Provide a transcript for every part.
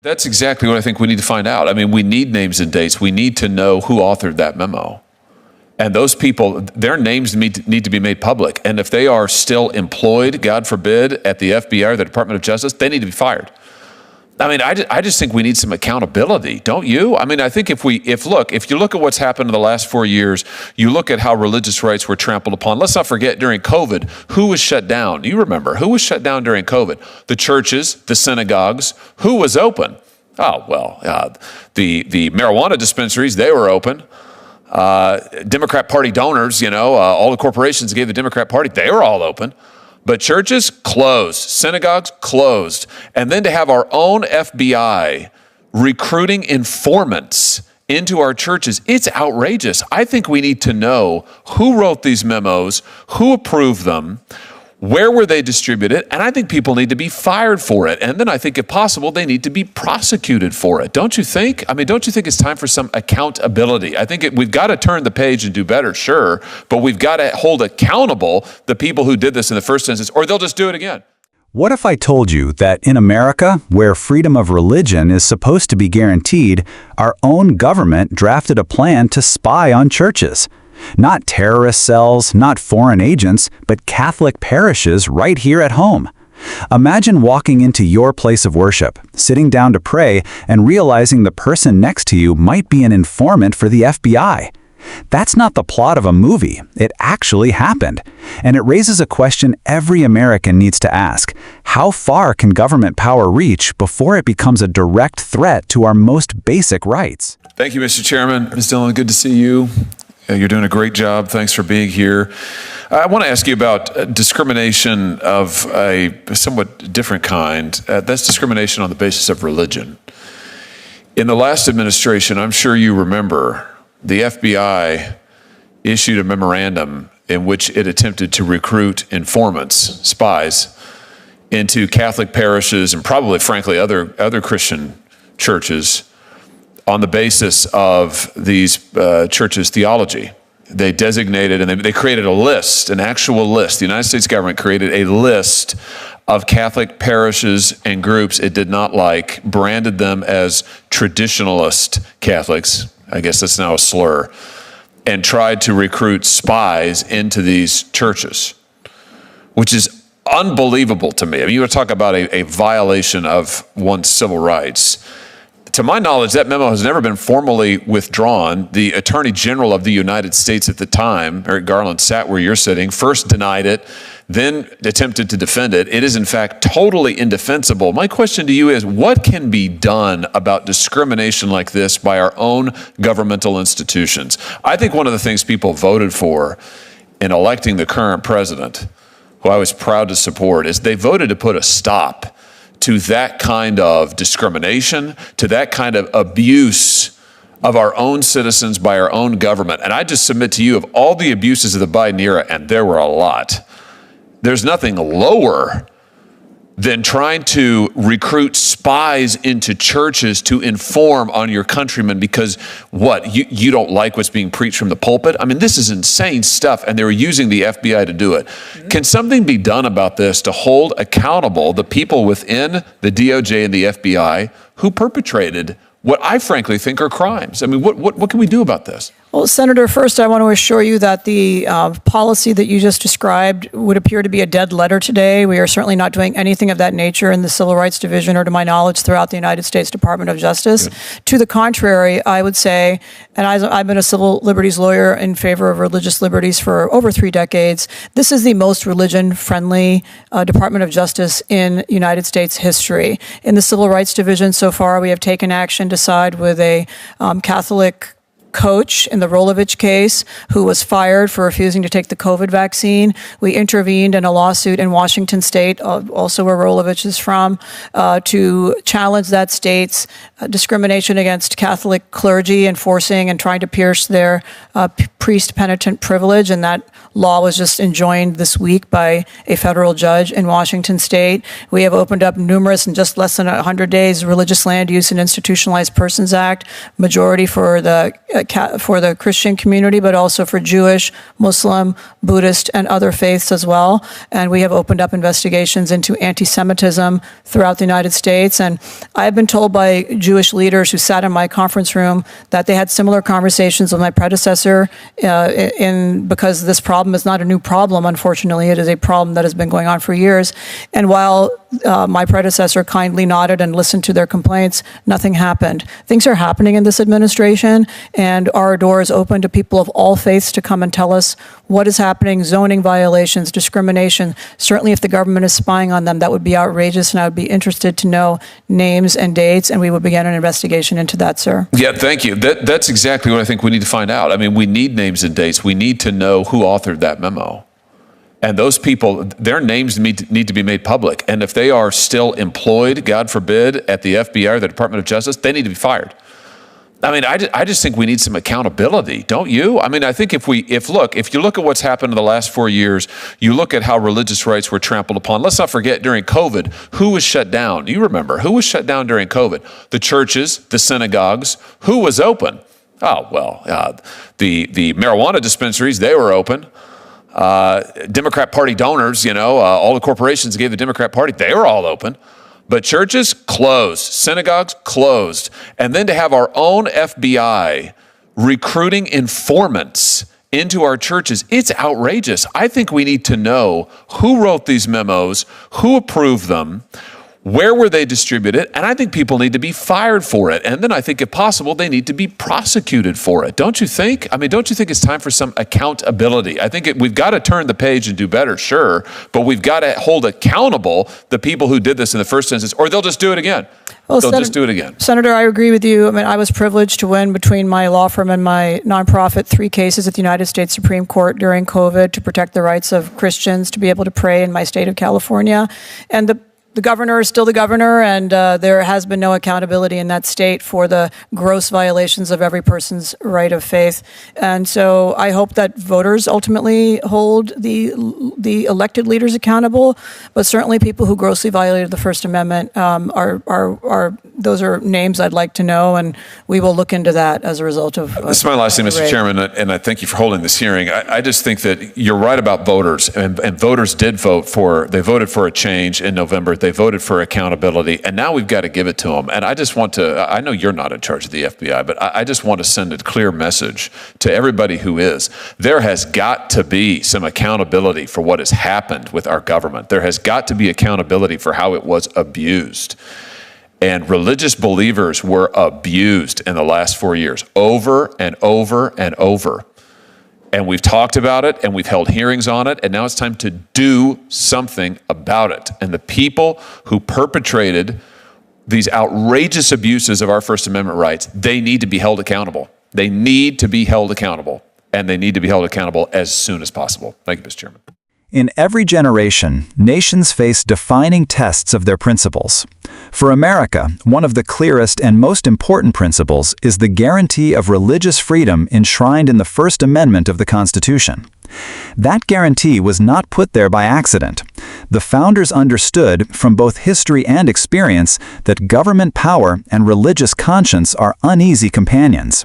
That's exactly what I think we need to find out. I mean, we need names and dates. We need to know who authored that memo. And those people, their names need to be made public. And if they are still employed, God forbid, at the FBI or the Department of Justice, they need to be fired. I mean, I just think we need some accountability, don't you? I mean, I think if you look at what's happened in the last 4 years, you look at how religious rights were trampled upon. Let's not forget, during COVID, who was shut down? You remember, who was shut down during COVID? The churches, the synagogues. Who was open? Oh, well, the marijuana dispensaries, they were open. Democrat Party donors, all the corporations gave the Democrat Party, they were all open. But churches closed, synagogues closed. And then to have our own FBI recruiting informants into our churches, it's outrageous. I think we need to know who wrote these memos, who approved them, where were they distributed, and I think people need to be fired for it. And then I think, if possible, they need to be prosecuted for it. Don't you think? I mean, don't you think it's time for some accountability? I think we've got to turn the page and do better, sure, but we've got to hold accountable the people who did this in the first instance, or they'll just do it again. What if I told you that in America, where freedom of religion is supposed to be guaranteed, our own government drafted a plan to spy on churches? Not terrorist cells, not foreign agents, but Catholic parishes right here at home. Imagine walking into your place of worship, sitting down to pray, and realizing the person next to you might be an informant for the FBI. That's not the plot of a movie. It actually happened. And it raises a question every American needs to ask. How far can government power reach before it becomes a direct threat to our most basic rights? Thank you, Mr. Chairman. Ms. Dillon, good to see you. You're doing a great job. Thanks for being here. I want to ask you about discrimination of a somewhat different kind. That's discrimination on the basis of religion. In the last administration, I'm sure you remember, the FBI issued a memorandum in which it attempted to recruit informants, spies, into Catholic parishes and probably, frankly, other Christian churches on the basis of these churches' theology. They designated and they created a list, an actual list. The United States government created a list of Catholic parishes and groups it did not like, branded them as traditionalist Catholics, I guess that's now a slur, and tried to recruit spies into these churches, which is unbelievable to me. I mean, you want to talk about a violation of one's civil rights. To my knowledge, that memo has never been formally withdrawn. The Attorney General of the United States at the time, Merrick Garland, sat where you're sitting, first denied it, then attempted to defend it. It is, in fact, totally indefensible. My question to you is, what can be done about discrimination like this by our own governmental institutions? I think one of the things people voted for in electing the current president, who I was proud to support, is they voted to put a stop to that kind of discrimination, to that kind of abuse of our own citizens by our own government. And I just submit to you, of all the abuses of the Biden era, and there were a lot, there's nothing lower than trying to recruit spies into churches to inform on your countrymen because you don't like what's being preached from the pulpit? I mean, this is insane stuff, and they were using the FBI to do it. Mm-hmm. Can something be done about this to hold accountable the people within the DOJ and the FBI who perpetrated what I frankly think are crimes? I mean, what can we do about this? Well, Senator, first I want to assure you that the policy that you just described would appear to be a dead letter today. We are certainly not doing anything of that nature in the Civil Rights Division or, to my knowledge, throughout the United States Department of Justice. Good. To the contrary, I would say, and I've been a civil liberties lawyer in favor of religious liberties for over 3 decades, this is the most religion-friendly Department of Justice in United States history. In the Civil Rights Division so far, we have taken action to side with a Catholic coach in the Rolovich case who was fired for refusing to take the COVID vaccine. We intervened in a lawsuit in Washington State, also where Rolovich is from, to challenge that state's discrimination against Catholic clergy and forcing and trying to pierce their priest penitent privilege, and that law was just enjoined this week by a federal judge in Washington state. We have opened up numerous, in just less than 100 days, Religious Land Use and Institutionalized Persons Act, majority for the Christian community, but also for Jewish, Muslim, Buddhist, and other faiths as well. And we have opened up investigations into anti-Semitism throughout the United States. And I have been told by Jewish leaders who sat in my conference room that they had similar conversations with my predecessor because this problem is not a new problem, unfortunately. It is a problem that has been going on for years. And while my predecessor kindly nodded and listened to their complaints, nothing happened. Things are happening in this administration, and our door is open to people of all faiths to come and tell us what is happening, zoning violations, discrimination. Certainly if the government is spying on them, that would be outrageous, and I would be interested to know names and dates, and we would begin an investigation into that, sir. Yeah, thank you. That's exactly what I think we need to find out. I mean, we need names and dates. We need to know who authored that memo. And those people, their names need to be made public. And if they are still employed, God forbid, at the FBI or the Department of Justice, they need to be fired. I mean, I just think we need some accountability, don't you? I mean, I think if you look at what's happened in the last 4 years, you look at how religious rights were trampled upon. Let's not forget, during COVID, who was shut down? You remember, who was shut down during COVID? The churches, the synagogues. Who was open? Oh, well, the marijuana dispensaries, they were open. Democrat Party donors, all the corporations gave the Democrat Party, they were all open. But churches closed, synagogues closed. And then to have our own FBI recruiting informants into our churches, it's outrageous. I think we need to know who wrote these memos, who approved them, where were they distributed, and I think people need to be fired for it. And then I think, if possible, they need to be prosecuted for it. Don't you think? I mean, don't you think it's time for some accountability? I think we've got to turn the page and do better, sure, but we've got to hold accountable the people who did this in the first instance, or they'll just do it again. Well, they'll just do it again. Senator, I agree with you. I mean, I was privileged to win between my law firm and my nonprofit 3 cases at the United States Supreme Court during COVID to protect the rights of Christians to be able to pray in my state of California. And the governor is still the governor, and there has been no accountability in that state for the gross violations of every person's right of faith. And so I hope that voters ultimately hold the elected leaders accountable, but certainly people who grossly violated the First Amendment those are names I'd like to know, and we will look into that as a result of. This is my last thing, Mr. Chairman, and I thank you for holding this hearing. I just think that you're right about voters, and voters did they voted for a change in November. They voted for accountability, and now we've got to give it to them. And I just want to, I know you're not in charge of the FBI, but I just want to send a clear message to everybody who is. There has got to be some accountability for what has happened with our government. There has got to be accountability for how it was abused. And religious believers were abused in the last 4 years, over and over and over. And we've talked about it, and we've held hearings on it, and now it's time to do something about it. And the people who perpetrated these outrageous abuses of our First Amendment rights, they need to be held accountable. They need to be held accountable, and they need to be held accountable as soon as possible. Thank you, Mr. Chairman. In every generation, nations face defining tests of their principles. For America, one of the clearest and most important principles is the guarantee of religious freedom enshrined in the First Amendment of the Constitution. That guarantee was not put there by accident. The founders understood, from both history and experience, that government power and religious conscience are uneasy companions.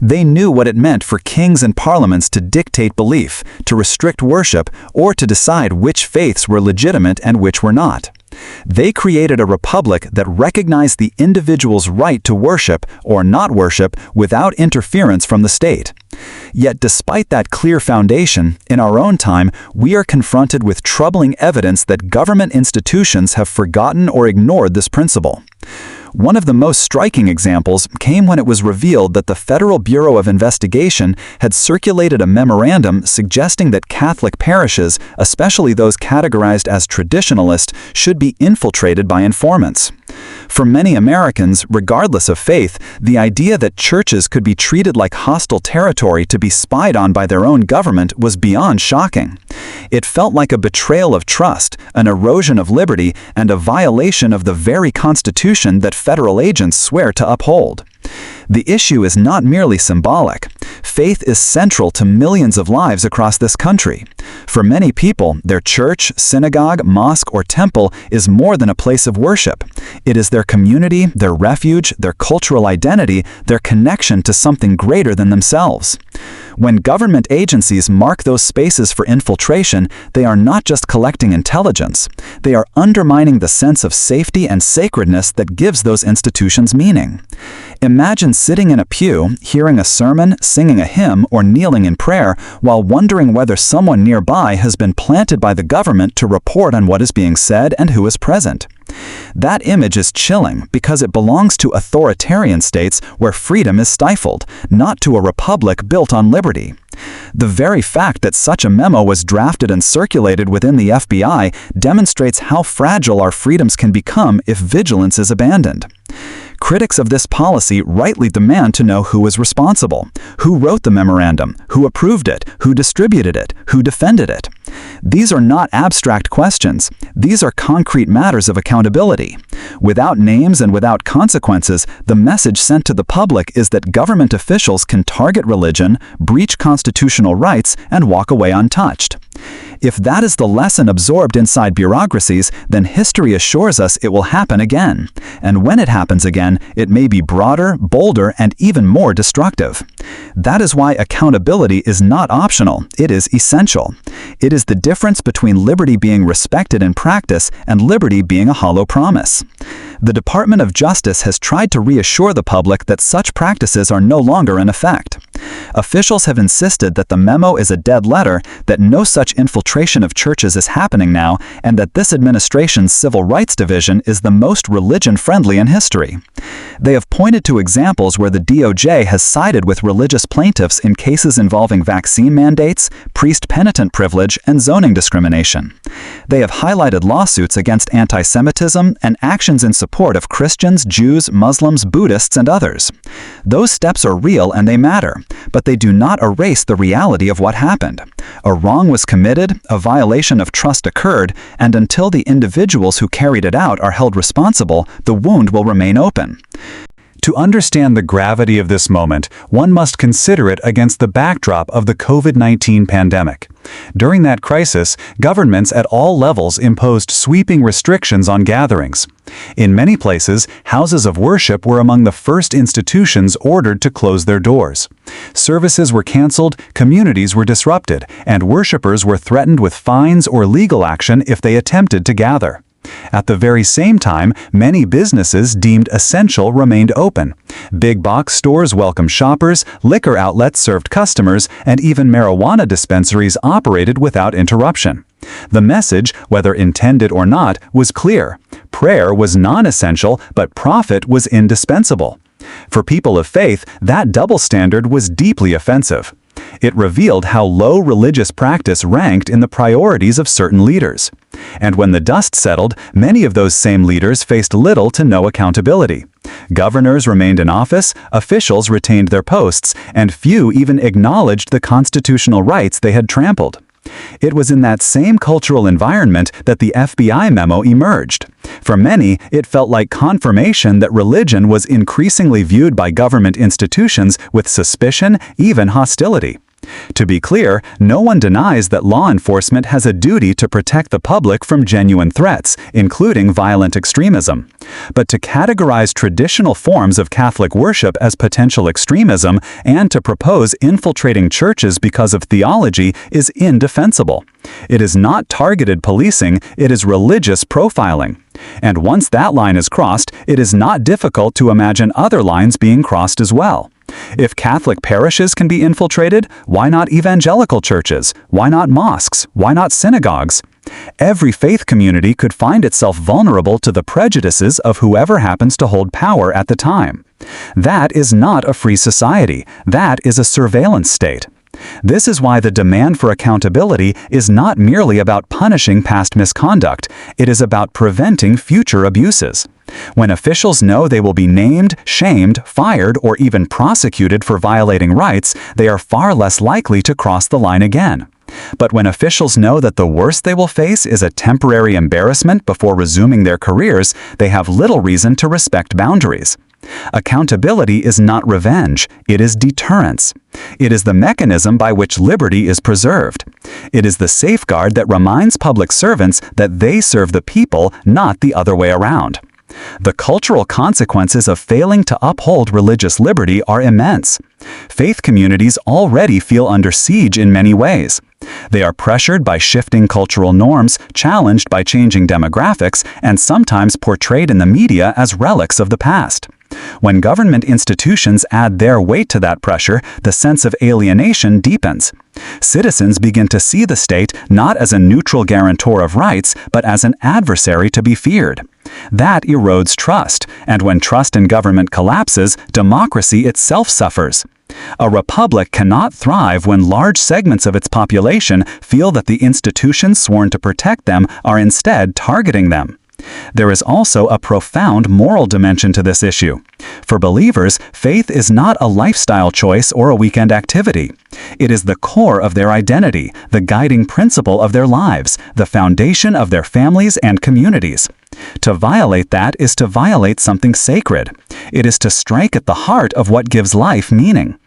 They knew what it meant for kings and parliaments to dictate belief, to restrict worship, or to decide which faiths were legitimate and which were not. They created a republic that recognized the individual's right to worship or not worship without interference from the state. Yet despite that clear foundation, in our own time, we are confronted with troubling evidence that government institutions have forgotten or ignored this principle. One of the most striking examples came when it was revealed that the Federal Bureau of Investigation had circulated a memorandum suggesting that Catholic parishes, especially those categorized as traditionalist, should be infiltrated by informants. For many Americans, regardless of faith, the idea that churches could be treated like hostile territory to be spied on by their own government was beyond shocking. It felt like a betrayal of trust, an erosion of liberty, and a violation of the very Constitution that federal agents swear to uphold. The issue is not merely symbolic. Faith is central to millions of lives across this country. For many people, their church, synagogue, mosque, or temple is more than a place of worship. It is their community, their refuge, their cultural identity, their connection to something greater than themselves. When government agencies mark those spaces for infiltration, they are not just collecting intelligence. They are undermining the sense of safety and sacredness that gives those institutions meaning. Imagine sitting in a pew, hearing a sermon, singing a hymn, or kneeling in prayer while wondering whether someone nearby has been planted by the government to report on what is being said and who is present. That image is chilling because it belongs to authoritarian states where freedom is stifled, not to a republic built on liberty. The very fact that such a memo was drafted and circulated within the FBI demonstrates how fragile our freedoms can become if vigilance is abandoned. Critics of this policy rightly demand to know who is responsible, who wrote the memorandum, who approved it, who distributed it, who defended it. These are not abstract questions. These are concrete matters of accountability. Without names and without consequences, the message sent to the public is that government officials can target religion, breach constitutional rights, and walk away untouched. If that is the lesson absorbed inside bureaucracies, then history assures us it will happen again. And when it happens again, it may be broader, bolder, and even more destructive. That is why accountability is not optional, it is essential. It is the difference between liberty being respected in practice and liberty being a hollow promise. The Department of Justice has tried to reassure the public that such practices are no longer in effect. Officials have insisted that the memo is a dead letter, that no such infiltration of churches is happening now, and that this administration's Civil Rights Division is the most religion-friendly in history. They have pointed to examples where the DOJ has sided with religious plaintiffs in cases involving vaccine mandates, priest-penitent privilege, and zoning discrimination. They have highlighted lawsuits against anti-Semitism and actions in support of Christians, Jews, Muslims, Buddhists, and others. Those steps are real and they matter, but they do not erase the reality of what happened. A wrong was committed, a violation of trust occurred, and until the individuals who carried it out are held responsible, the wound will remain open. To understand the gravity of this moment, one must consider it against the backdrop of the COVID-19 pandemic. During that crisis, governments at all levels imposed sweeping restrictions on gatherings. In many places, houses of worship were among the first institutions ordered to close their doors. Services were canceled, communities were disrupted, and worshipers were threatened with fines or legal action if they attempted to gather. At the very same time, many businesses deemed essential remained open. Big box stores welcomed shoppers, liquor outlets served customers, and even marijuana dispensaries operated without interruption. The message, whether intended or not, was clear. Prayer was non-essential, but profit was indispensable. For people of faith, that double standard was deeply offensive. It revealed how low religious practice ranked in the priorities of certain leaders. And when the dust settled, many of those same leaders faced little to no accountability. Governors remained in office, officials retained their posts, and few even acknowledged the constitutional rights they had trampled. It was in that same cultural environment that the FBI memo emerged. For many, it felt like confirmation that religion was increasingly viewed by government institutions with suspicion, even hostility. To be clear, no one denies that law enforcement has a duty to protect the public from genuine threats, including violent extremism. But to categorize traditional forms of Catholic worship as potential extremism and to propose infiltrating churches because of theology is indefensible. It is not targeted policing, it is religious profiling. And once that line is crossed, it is not difficult to imagine other lines being crossed as well. If Catholic parishes can be infiltrated, why not evangelical churches? Why not mosques? Why not synagogues? Every faith community could find itself vulnerable to the prejudices of whoever happens to hold power at the time. That is not a free society. That is a surveillance state. This is why the demand for accountability is not merely about punishing past misconduct, it is about preventing future abuses. When officials know they will be named, shamed, fired, or even prosecuted for violating rights, they are far less likely to cross the line again. But when officials know that the worst they will face is a temporary embarrassment before resuming their careers, they have little reason to respect boundaries. Accountability is not revenge, it is deterrence. It is the mechanism by which liberty is preserved. It is the safeguard that reminds public servants that they serve the people, not the other way around. The cultural consequences of failing to uphold religious liberty are immense. Faith communities already feel under siege in many ways. They are pressured by shifting cultural norms, challenged by changing demographics, and sometimes portrayed in the media as relics of the past. When government institutions add their weight to that pressure, the sense of alienation deepens. Citizens begin to see the state not as a neutral guarantor of rights, but as an adversary to be feared. That erodes trust, and when trust in government collapses, democracy itself suffers. A republic cannot thrive when large segments of its population feel that the institutions sworn to protect them are instead targeting them. There is also a profound moral dimension to this issue. For believers, faith is not a lifestyle choice or a weekend activity. It is the core of their identity, the guiding principle of their lives, the foundation of their families and communities. To violate that is to violate something sacred. It is to strike at the heart of what gives life meaning.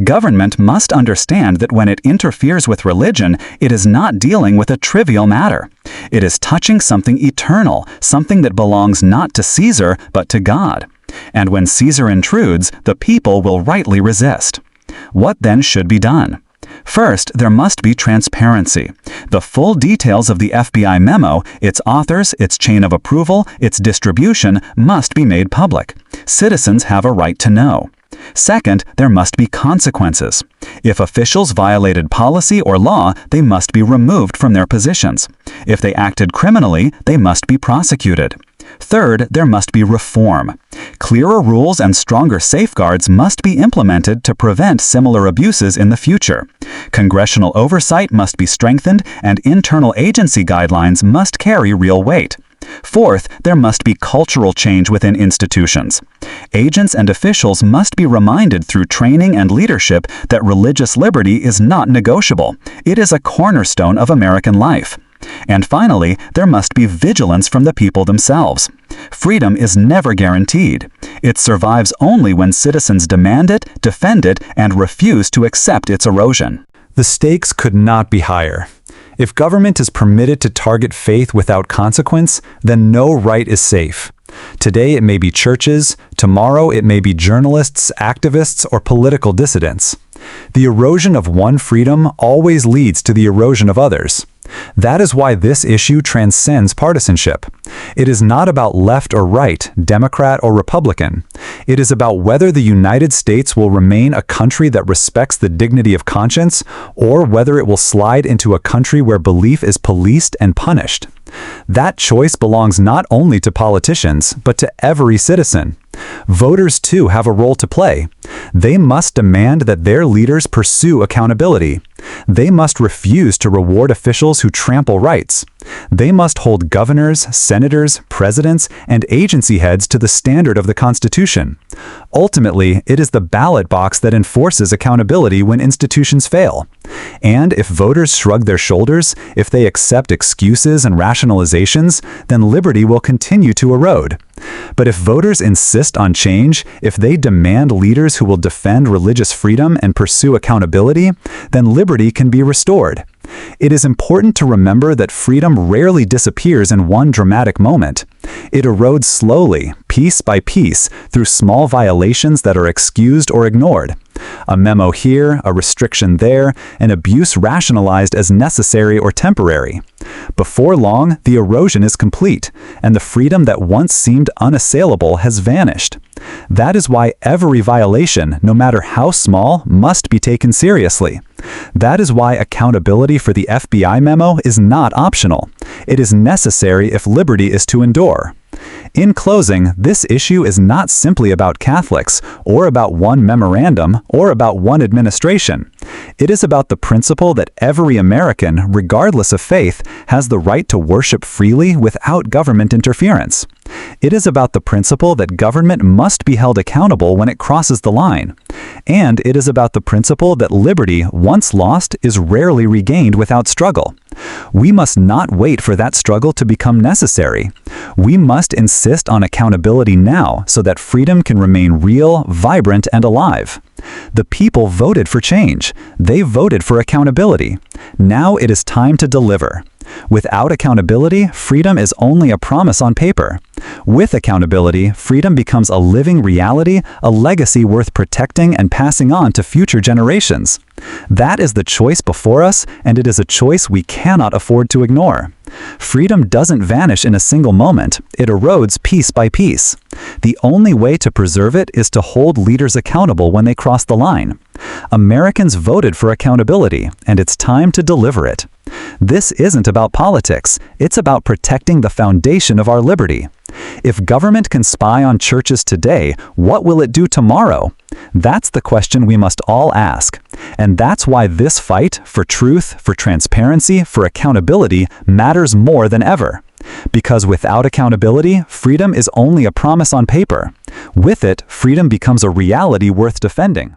Government must understand that when it interferes with religion, it is not dealing with a trivial matter. It is touching something eternal, something that belongs not to Caesar, but to God. And when Caesar intrudes, the people will rightly resist. What then should be done? First, there must be transparency. The full details of the FBI memo, its authors, its chain of approval, its distribution, must be made public. Citizens have a right to know. Second, there must be consequences. If officials violated policy or law, they must be removed from their positions. If they acted criminally, they must be prosecuted. Third, there must be reform. Clearer rules and stronger safeguards must be implemented to prevent similar abuses in the future. Congressional oversight must be strengthened, and internal agency guidelines must carry real weight. Fourth, there must be cultural change within institutions. Agents and officials must be reminded through training and leadership that religious liberty is not negotiable. It is a cornerstone of American life. And finally, there must be vigilance from the people themselves. Freedom is never guaranteed. It survives only when citizens demand it, defend it, and refuse to accept its erosion. The stakes could not be higher. If government is permitted to target faith without consequence, then no right is safe. Today it may be churches, tomorrow it may be journalists, activists, or political dissidents. The erosion of one freedom always leads to the erosion of others. That is why this issue transcends partisanship. It is not about left or right, Democrat or Republican. It is about whether the United States will remain a country that respects the dignity of conscience, or whether it will slide into a country where belief is policed and punished. That choice belongs not only to politicians, but to every citizen. Voters, too, have a role to play. They must demand that their leaders pursue accountability. They must refuse to reward officials who trample rights. They must hold governors, senators, presidents, and agency heads to the standard of the Constitution. Ultimately, it is the ballot box that enforces accountability when institutions fail. And if voters shrug their shoulders, if they accept excuses and rationalizations, then liberty will continue to erode. But if voters insist on change, if they demand leaders who will defend religious freedom and pursue accountability, then liberty can be restored. It is important to remember that freedom rarely disappears in one dramatic moment. It erodes slowly, piece by piece, through small violations that are excused or ignored. A memo here, a restriction there, an abuse rationalized as necessary or temporary. Before long, the erosion is complete, and the freedom that once seemed unassailable has vanished. That is why every violation, no matter how small, must be taken seriously. That is why accountability for the FBI memo is not optional. It is necessary if liberty is to endure. In closing, this issue is not simply about Catholics, or about one memorandum, or about one administration. It is about the principle that every American, regardless of faith, has the right to worship freely without government interference. It is about the principle that government must be held accountable when it crosses the line. And it is about the principle that liberty, once lost, is rarely regained without struggle. We must not wait for that struggle to become necessary. We must insist on accountability now so that freedom can remain real, vibrant, and alive. The people voted for change. They voted for accountability. Now it is time to deliver. Without accountability, freedom is only a promise on paper. With accountability, freedom becomes a living reality, a legacy worth protecting and passing on to future generations. That is the choice before us, and it is a choice we cannot afford to ignore. Freedom doesn't vanish in a single moment. It erodes piece by piece. The only way to preserve it is to hold leaders accountable when they cross the line. Americans voted for accountability, and it's time to deliver it. This isn't about politics. It's about protecting the foundation of our liberty. If government can spy on churches today, what will it do tomorrow? That's the question we must all ask. And that's why this fight for truth, for transparency, for accountability matters more than ever. Because without accountability, freedom is only a promise on paper. With it, freedom becomes a reality worth defending.